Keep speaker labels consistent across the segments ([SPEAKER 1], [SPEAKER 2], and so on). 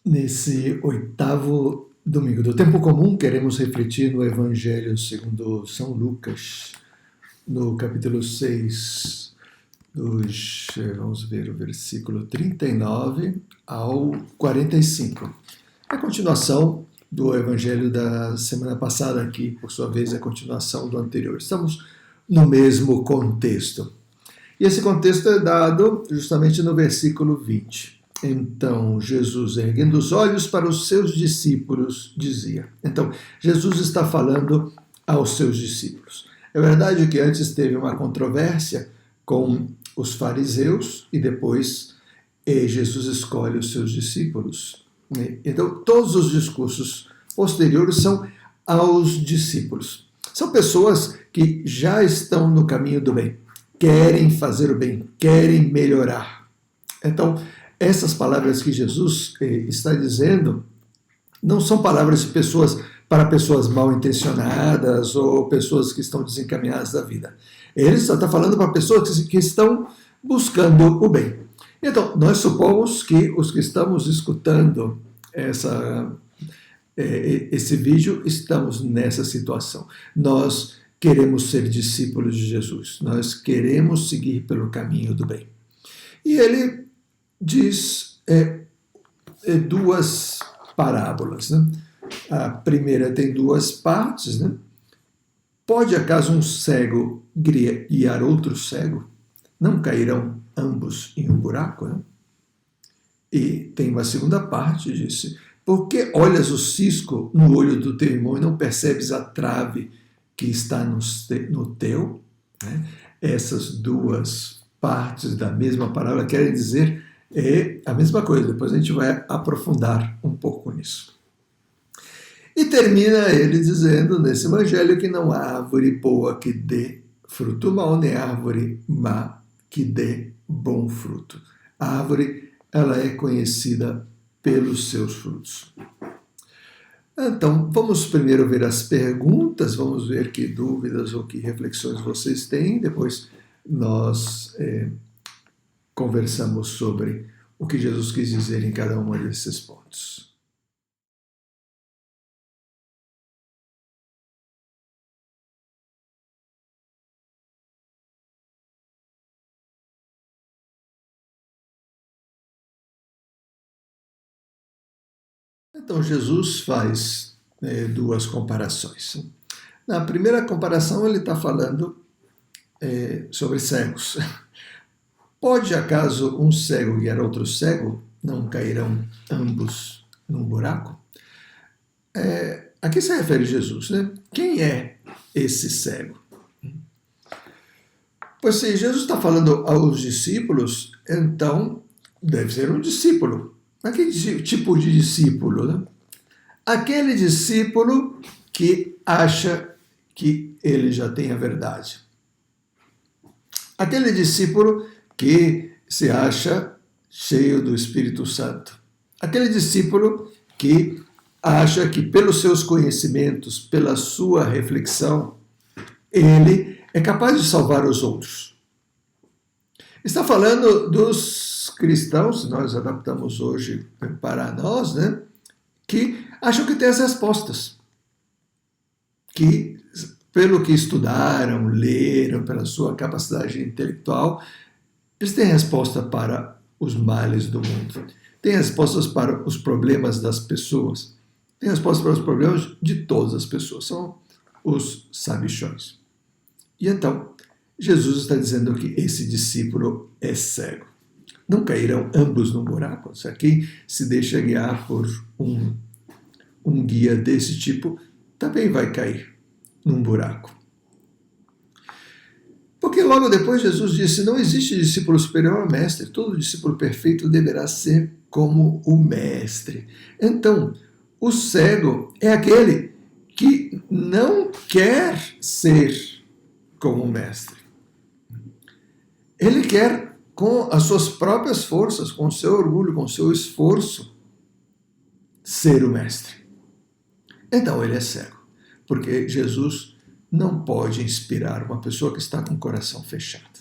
[SPEAKER 1] Nesse oitavo domingo do tempo comum, queremos refletir no Evangelho segundo São Lucas, no capítulo 6, vamos ver o versículo 39 ao 45. A continuação do Evangelho da semana passada aqui, por sua vez, é a continuação do anterior. Estamos no mesmo contexto. E esse contexto é dado justamente no versículo 20. Então, Jesus, erguendo os olhos para os seus discípulos, dizia. Então, Jesus está falando aos seus discípulos. É verdade que antes teve uma controvérsia com os fariseus e depois Jesus escolhe os seus discípulos. Então, todos os discursos posteriores são aos discípulos. São pessoas que já estão no caminho do bem, querem fazer o bem, querem melhorar. Então, essas palavras que Jesus está dizendo não são palavras de pessoas para pessoas mal intencionadas ou pessoas que estão desencaminhadas da vida. Ele está falando para pessoas que estão buscando o bem. Então, nós supomos que os que estamos escutando esse vídeo estamos nessa situação. Nós queremos ser discípulos de Jesus, nós queremos seguir pelo caminho do bem. E ele diz duas parábolas. Né? A primeira tem duas partes. Né? Pode acaso um cego guiar outro cego? Não cairão ambos em um buraco? Né? E tem uma segunda parte, disse: por que olhas o cisco no olho do teu irmão e não percebes a trave que está no teu? Né? Essas duas partes da mesma parábola querem dizer a mesma coisa. Depois a gente vai aprofundar um pouco nisso. E termina ele dizendo nesse evangelho que não há árvore boa que dê fruto mau, nem árvore má que dê bom fruto. A árvore, ela é conhecida pelos seus frutos. Então, vamos primeiro ver as perguntas, vamos ver que dúvidas ou que reflexões vocês têm, depois nós conversamos sobre o que Jesus quis dizer em cada um desses pontos. Então, Jesus faz duas comparações. Na primeira comparação, ele está falando sobre cegos. Pode acaso um cego guiar outro cego? Não cairão ambos num buraco? A que se refere Jesus? Né? Quem é esse cego? Pois se Jesus está falando aos discípulos, então deve ser um discípulo. Mas que tipo de discípulo? Né? Aquele discípulo que acha que ele já tem a verdade. Aquele discípulo que se acha cheio do Espírito Santo. Aquele discípulo que acha que pelos seus conhecimentos, pela sua reflexão, ele é capaz de salvar os outros. Está falando dos cristãos, nós adaptamos hoje para nós, né, que acham que têm as respostas, que pelo que estudaram, leram, pela sua capacidade intelectual, eles têm resposta para os males do mundo, têm respostas para os problemas das pessoas, têm respostas para os problemas de todas as pessoas, são os sabichões. E então, Jesus está dizendo que esse discípulo é cego. Não cairão ambos num buraco? Quem se deixa guiar por um guia desse tipo também vai cair num buraco. Porque logo depois Jesus disse: não existe discípulo superior ao mestre, todo discípulo perfeito deverá ser como o mestre. Então, o cego é aquele que não quer ser como o mestre. Ele quer, com as suas próprias forças, com o seu orgulho, com o seu esforço, ser o mestre. Então ele é cego, porque Jesus não pode inspirar uma pessoa que está com o coração fechado.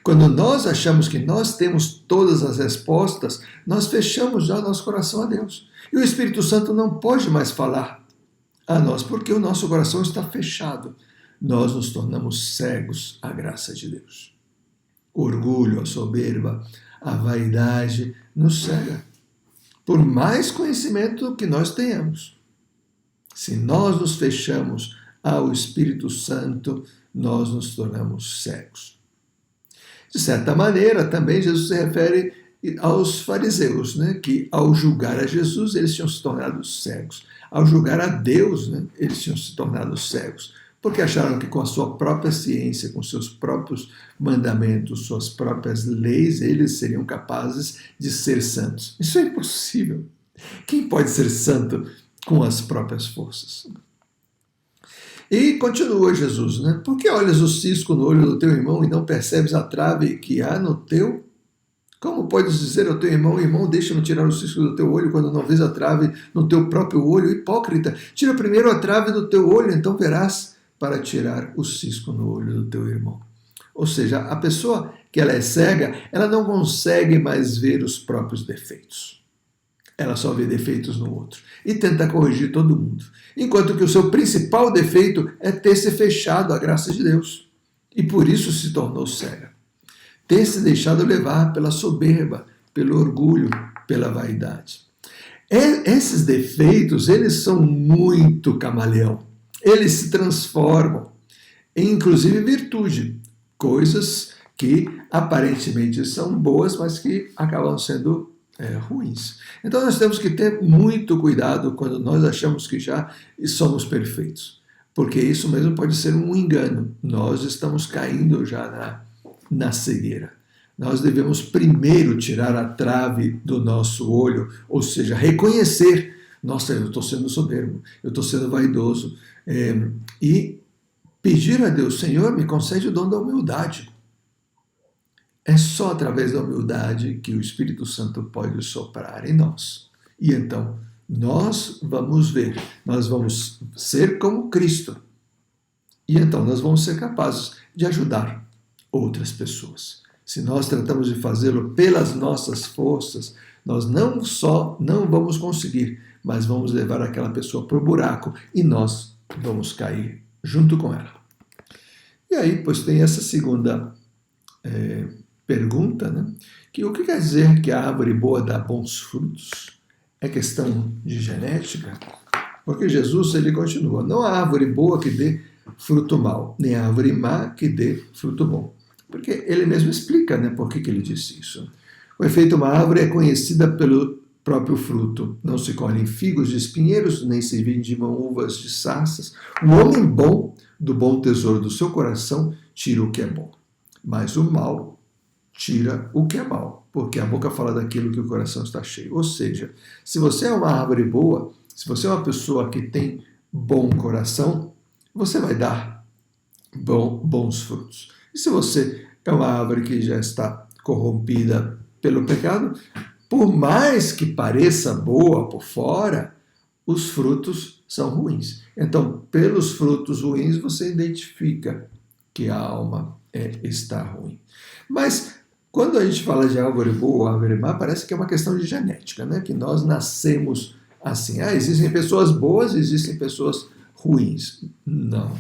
[SPEAKER 1] Quando nós achamos que nós temos todas as respostas, nós fechamos já o nosso coração a Deus. E o Espírito Santo não pode mais falar a nós, porque o nosso coração está fechado. Nós nos tornamos cegos à graça de Deus. O orgulho, a soberba, a vaidade nos cega. Por mais conhecimento que nós tenhamos. Se nós nos fechamos ao Espírito Santo, nós nos tornamos cegos. De certa maneira, também Jesus se refere aos fariseus, né, que ao julgar a Jesus, eles tinham se tornado cegos. Ao julgar a Deus, né, eles tinham se tornado cegos, porque acharam que com a sua própria ciência, com seus próprios mandamentos, suas próprias leis, eles seriam capazes de ser santos. Isso é impossível. Quem pode ser santo com as próprias forças? E continua Jesus, né? Por que olhas o cisco no olho do teu irmão e não percebes a trave que há no teu? Como podes dizer ao teu irmão, deixa-me tirar o cisco do teu olho, quando não vês a trave no teu próprio olho? Hipócrita, tira primeiro a trave do teu olho, então verás para tirar o cisco no olho do teu irmão. Ou seja, a pessoa que ela é cega, ela não consegue mais ver os próprios defeitos. Ela só vê defeitos no outro e tenta corrigir todo mundo. Enquanto que o seu principal defeito é ter se fechado à graça de Deus. E por isso se tornou cega. Ter se deixado levar pela soberba, pelo orgulho, pela vaidade. Esses defeitos, eles são muito camaleão. Eles se transformam em, inclusive, virtude. Coisas que aparentemente são boas, mas que acabam sendo ruins. Então nós temos que ter muito cuidado quando nós achamos que já somos perfeitos, porque isso mesmo pode ser um engano. Nós estamos caindo já na cegueira. Nós devemos primeiro tirar a trave do nosso olho, ou seja, reconhecer, nossa, eu estou sendo soberbo, eu estou sendo vaidoso, e pedir a Deus, Senhor, me concede o dom da humildade. É só através da humildade que o Espírito Santo pode soprar em nós. E então, nós vamos ver, nós vamos ser como Cristo. E então, nós vamos ser capazes de ajudar outras pessoas. Se nós tratamos de fazê-lo pelas nossas forças, nós não só não vamos conseguir, mas vamos levar aquela pessoa para o buraco e nós vamos cair junto com ela. E aí, pois tem essa segunda pergunta, né? Que o que quer dizer que a árvore boa dá bons frutos? É questão de genética? Porque Jesus, ele continua, não há árvore boa que dê fruto mau, nem a árvore má que dê fruto bom. Porque ele mesmo explica, né, por que ele disse isso. O efeito, uma árvore é conhecida pelo próprio fruto. Não se colhem figos de espinheiros, nem se vindimam uvas de sarças. O homem bom, do bom tesouro do seu coração, tira o que é bom. Mas o mal tira o que é mal, porque a boca fala daquilo que o coração está cheio. Ou seja, se você é uma árvore boa, se você é uma pessoa que tem bom coração, você vai dar bons frutos. E se você é uma árvore que já está corrompida pelo pecado, por mais que pareça boa por fora, os frutos são ruins. Então, pelos frutos ruins, você identifica que a alma está ruim. Mas, quando a gente fala de árvore boa ou árvore má, parece que é uma questão de genética, né? Que nós nascemos assim. Existem pessoas boas e existem pessoas ruins. Não.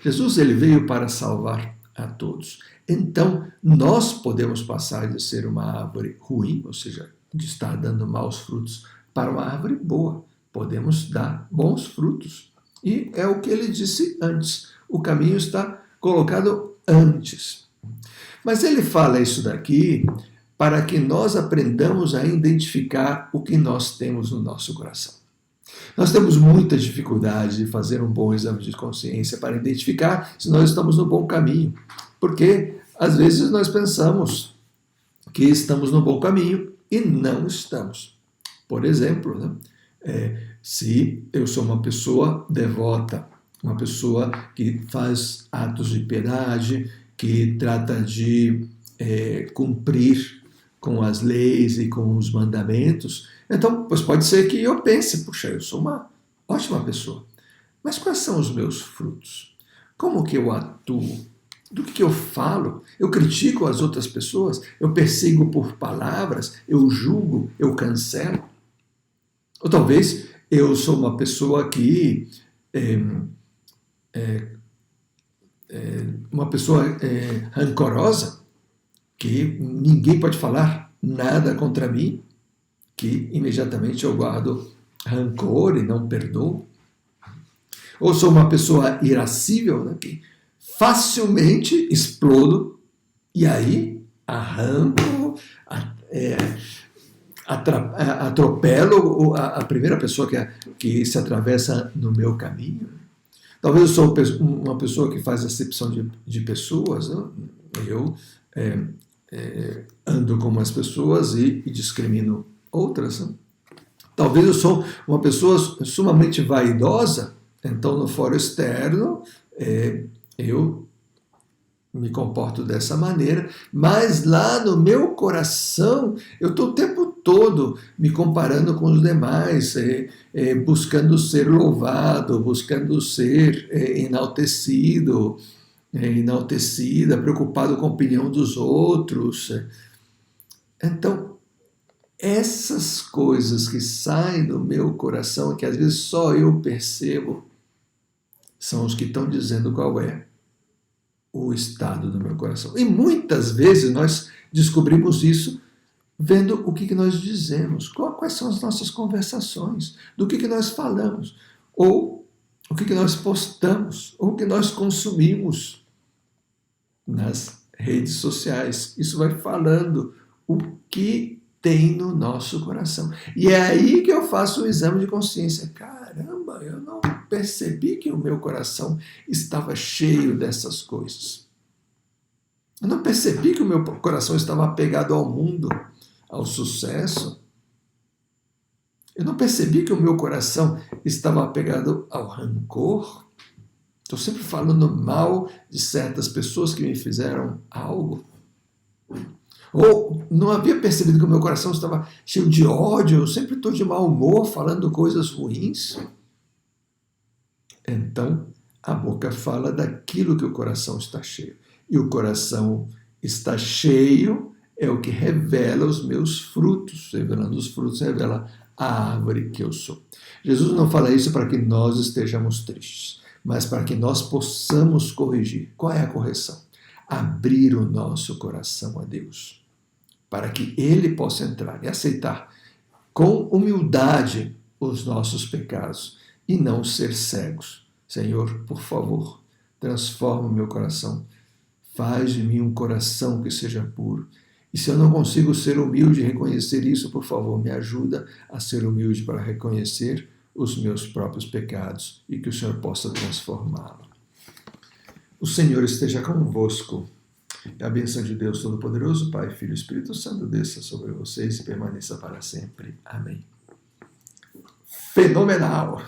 [SPEAKER 1] Jesus, ele veio para salvar a todos. Então, nós podemos passar de ser uma árvore ruim, ou seja, de estar dando maus frutos, para uma árvore boa. Podemos dar bons frutos. E é o que ele disse antes. O caminho está colocado antes. Mas ele fala isso daqui para que nós aprendamos a identificar o que nós temos no nosso coração. Nós temos muita dificuldade de fazer um bom exame de consciência para identificar se nós estamos no bom caminho. Porque, às vezes, nós pensamos que estamos no bom caminho e não estamos. Por exemplo, né? Se eu sou uma pessoa devota, uma pessoa que faz atos de piedade, que trata de cumprir com as leis e com os mandamentos, então, pois pode ser que eu pense, puxa, eu sou uma ótima pessoa. Mas quais são os meus frutos? Como que eu atuo? do que eu falo? Eu critico as outras pessoas? Eu persigo por palavras? Eu julgo? Eu cancelo? Ou talvez eu sou uma pessoa que uma pessoa rancorosa, que ninguém pode falar nada contra mim, que imediatamente eu guardo rancor e não perdoo. Ou sou uma pessoa irascível, né, que facilmente explodo e aí arranco, atropelo a primeira pessoa que se atravessa no meu caminho. Talvez eu sou uma pessoa que faz acepção de pessoas, né? Eu ando com umas pessoas e discrimino outras. Né? Talvez eu sou uma pessoa sumamente vaidosa, então no foro externo eu me comporto dessa maneira, mas lá no meu coração eu estou o tempo todo me comparando com os demais, buscando ser louvado, buscando ser enaltecida, preocupado com a opinião dos outros. Então, essas coisas que saem do meu coração, que às vezes só eu percebo, são os que estão dizendo qual é o estado do meu coração. E muitas vezes nós descobrimos isso vendo o que nós dizemos, quais são as nossas conversações, do que nós falamos, ou o que nós postamos, ou o que nós consumimos nas redes sociais. Isso vai falando o que tem no nosso coração. E é aí que eu faço o exame de consciência. Caramba, eu não percebi que o meu coração estava cheio dessas coisas. Eu não percebi que o meu coração estava apegado ao mundo, ao sucesso. Eu não percebi que o meu coração estava apegado ao rancor. Estou sempre falando mal de certas pessoas que me fizeram algo. Ou não havia percebido que o meu coração estava cheio de ódio, eu sempre estou de mau humor, falando coisas ruins. Então, a boca fala daquilo que o coração está cheio. E o coração está cheio é o que revela os meus frutos. Revelando os frutos, revela a árvore que eu sou. Jesus não fala isso para que nós estejamos tristes, mas para que nós possamos corrigir. Qual é a correção? Abrir o nosso coração a Deus, para que Ele possa entrar e aceitar com humildade os nossos pecados e não ser cegos. Senhor, por favor, transforma o meu coração, faz de mim um coração que seja puro. E se eu não consigo ser humilde e reconhecer isso, por favor, me ajuda a ser humilde para reconhecer os meus próprios pecados e que o Senhor possa transformá-lo. O Senhor esteja convosco. A bênção de Deus Todo-Poderoso, Pai, Filho e Espírito Santo, desça sobre vocês e permaneça para sempre. Amém. Fenomenal!